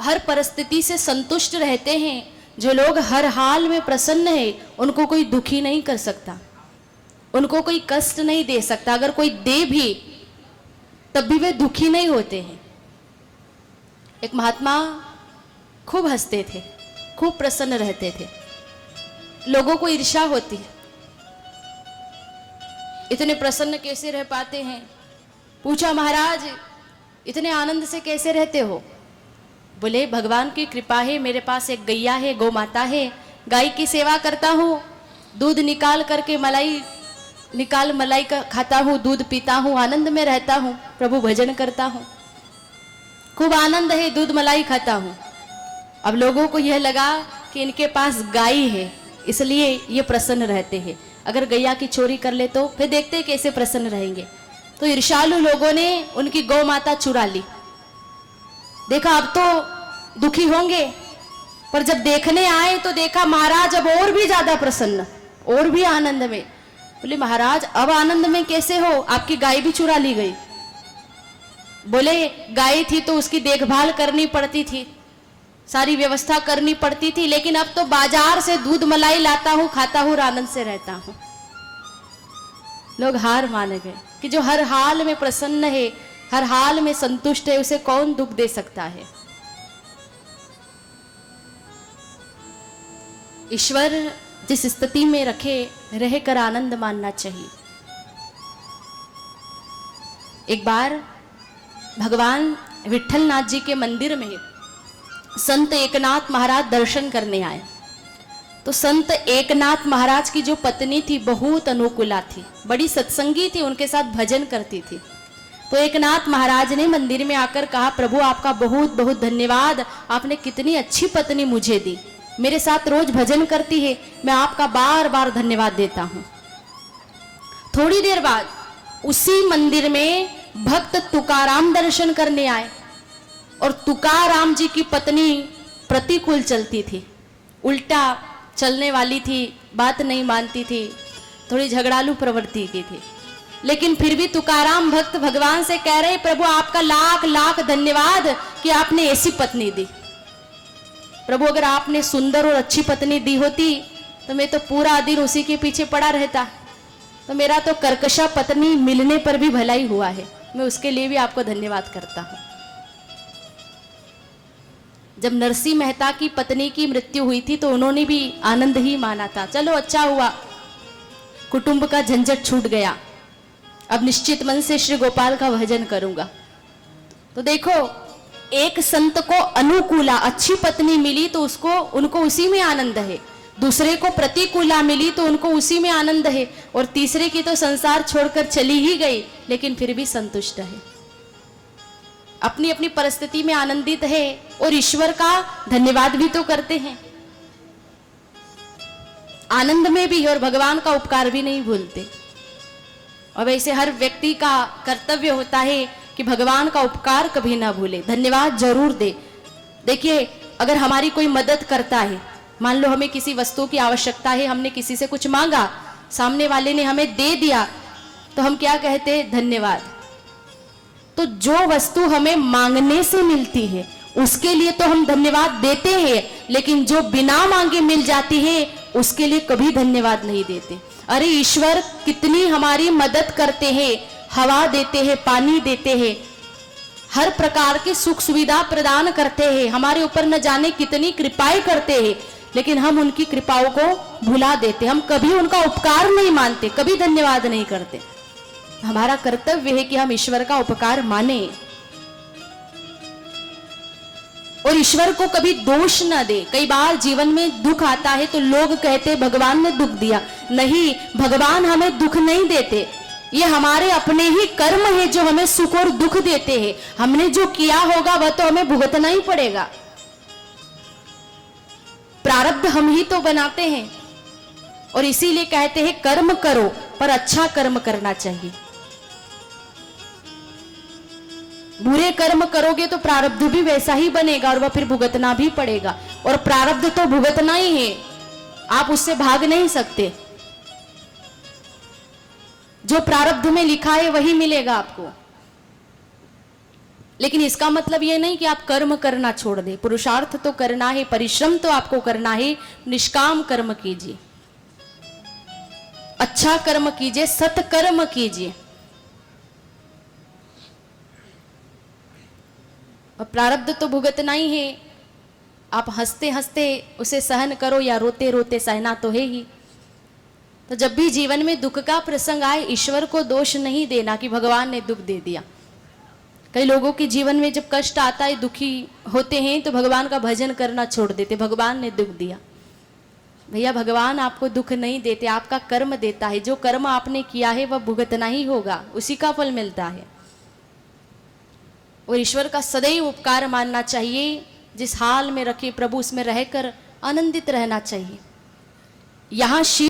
हर परिस्थिति से संतुष्ट रहते हैं, जो लोग हर हाल में प्रसन्न है, उनको कोई दुखी नहीं कर सकता, उनको कोई कष्ट नहीं दे सकता। अगर कोई दे भी तब भी वे दुखी नहीं होते हैं। एक महात्मा खूब हंसते थे, खूब प्रसन्न रहते थे, लोगों को ईर्ष्या होती है, इतने प्रसन्न कैसे रह पाते हैं। पूछा, महाराज इतने आनंद से कैसे रहते हो? बोले, भगवान की कृपा है, मेरे पास एक गैया है, गौ माता है, गाय की सेवा करता हूँ, दूध निकाल करके मलाई का खाता हूँ, दूध पीता हूँ, आनंद में रहता हूँ, प्रभु भजन करता हूँ, खूब आनंद है, दूध मलाई खाता हूँ। अब लोगों को यह लगा कि इनके पास गाय है, इसलिए ये प्रसन्न रहते हैं। अगर गैया की चोरी कर ले तो फिर देखते हैं कैसे प्रसन्न रहेंगे। तो ईर्ष्यालु लोगों ने उनकी गौ माता चुरा ली। देखा अब तो दुखी होंगे, पर जब देखने आए तो देखा महाराज अब और भी ज्यादा प्रसन्न, और भी आनंद में। बोले, महाराज अब आनंद में कैसे हो? आपकी गाय भी चुरा ली गई। बोले, गाय थी तो उसकी देखभाल करनी पड़ती थी, सारी व्यवस्था करनी पड़ती थी, लेकिन अब तो बाजार से दूध मलाई लाता हूं, खाता हूं, आनंद से रहता हूं। लोग हार मान गए कि जो हर हाल में प्रसन्न है, हर हाल में संतुष्ट है, उसे कौन दुख दे सकता है। ईश्वर जिस स्थिति में रखे, रहकर आनंद मानना चाहिए। एक बार भगवान विट्ठलनाथ जी के मंदिर में संत एकनाथ महाराज दर्शन करने आए। तो संत एकनाथ महाराज की जो पत्नी थी बहुत अनुकूला थी, बड़ी सत्संगी थी, उनके साथ भजन करती थी। तो एकनाथ महाराज ने मंदिर में आकर कहा, प्रभु आपका बहुत बहुत धन्यवाद, आपने कितनी अच्छी पत्नी मुझे दी, मेरे साथ रोज भजन करती है, मैं आपका बार बार धन्यवाद देता हूं। थोड़ी देर बाद उसी मंदिर में भक्त तुकाराम दर्शन करने आए, और तुकाराम जी की पत्नी प्रतिकूल चलती थी, उल्टा चलने वाली थी, बात नहीं मानती थी, थोड़ी झगड़ालू प्रवृत्ति की थी। लेकिन फिर भी तुकाराम भक्त भगवान से कह रहे, प्रभु आपका लाख लाख धन्यवाद कि आपने ऐसी पत्नी दी। प्रभु अगर आपने सुंदर और अच्छी पत्नी दी होती तो मैं तो पूरा दिन उसी के पीछे पड़ा रहता। तो मेरा तो कर्कशा पत्नी मिलने पर भी भलाई हुआ है, मैं उसके लिए भी आपको धन्यवाद करता हूं। जब नरसिंह मेहता की पत्नी की मृत्यु हुई थी तो उन्होंने भी आनंद ही माना था, चलो अच्छा हुआ, कुटुंब का झंझट छूट गया, अब निश्चित मन से श्री गोपाल का भजन करूंगा। तो देखो, एक संत को अनुकूला अच्छी पत्नी मिली तो उनको उसी में आनंद है, दूसरे को प्रतिकूला मिली तो उनको उसी में आनंद है, और तीसरे की तो संसार छोड़कर चली ही गई लेकिन फिर भी संतुष्ट है, अपनी अपनी परिस्थिति में आनंदित है, और ईश्वर का धन्यवाद भी तो करते हैं, आनंद में भी, और भगवान का उपकार भी नहीं भूलते। और वैसे हर व्यक्ति का कर्तव्य होता है कि भगवान का उपकार कभी ना भूले, धन्यवाद जरूर दे। देखिए, अगर हमारी कोई मदद करता है, मान लो हमें किसी वस्तु की आवश्यकता है, हमने किसी से कुछ मांगा, सामने वाले ने हमें दे दिया, तो हम क्या कहते हैं? धन्यवाद। तो जो वस्तु हमें मांगने से मिलती है उसके लिए तो हम धन्यवाद देते हैं, लेकिन जो बिना मांगे मिल जाती है उसके लिए कभी धन्यवाद नहीं देते। अरे ईश्वर कितनी हमारी मदद करते हैं, हवा देते हैं, पानी देते हैं, हर प्रकार की सुख सुविधा प्रदान करते हैं, हमारे ऊपर न जाने कितनी कृपाएं करते हैं, लेकिन हम उनकी कृपाओं को भुला देते, हम कभी उनका उपकार नहीं मानते, कभी धन्यवाद नहीं करते। हमारा कर्तव्य है कि हम ईश्वर का उपकार माने और ईश्वर को कभी दोष न दे। कई बार जीवन में दुख आता है तो लोग कहते भगवान ने दुख दिया, नहीं, भगवान हमें दुख नहीं देते, ये हमारे अपने ही कर्म है जो हमें सुख और दुख देते हैं। हमने जो किया होगा वह तो हमें भुगतना ही पड़ेगा, प्रारब्ध हम ही तो बनाते हैं। और इसीलिए कहते हैं कर्म करो पर अच्छा कर्म करना चाहिए। बुरे कर्म करोगे तो प्रारब्ध भी वैसा ही बनेगा और वह फिर भुगतना भी पड़ेगा, और प्रारब्ध तो भुगतना ही है, आप उससे भाग नहीं सकते। जो प्रारब्ध में लिखा है वही मिलेगा आपको। लेकिन इसका मतलब यह नहीं कि आप कर्म करना छोड़ दें। पुरुषार्थ तो करना है, परिश्रम तो आपको करना है, निष्काम कर्म कीजिए, अच्छा कर्म कीजिए, सत्कर्म कीजिए। और प्रारब्ध तो भुगतना ही है, आप हंसते हंसते उसे सहन करो या रोते रोते सहना तो है ही। तो जब भी जीवन में दुख का प्रसंग आए, ईश्वर को दोष नहीं देना कि भगवान ने दुख दे दिया। कई लोगों के जीवन में जब कष्ट आता है, दुखी होते हैं, तो भगवान का भजन करना छोड़ देते, भगवान ने दुख दिया। भैया भगवान आपको दुख नहीं देते, आपका कर्म देता है। जो कर्म आपने किया है वह भुगतना ही होगा, उसी का फल मिलता है। और ईश्वर का सदैव उपकार मानना चाहिए। जिस हाल में रखे प्रभु उसमें रहकर आनंदित रहना चाहिए। यहाँ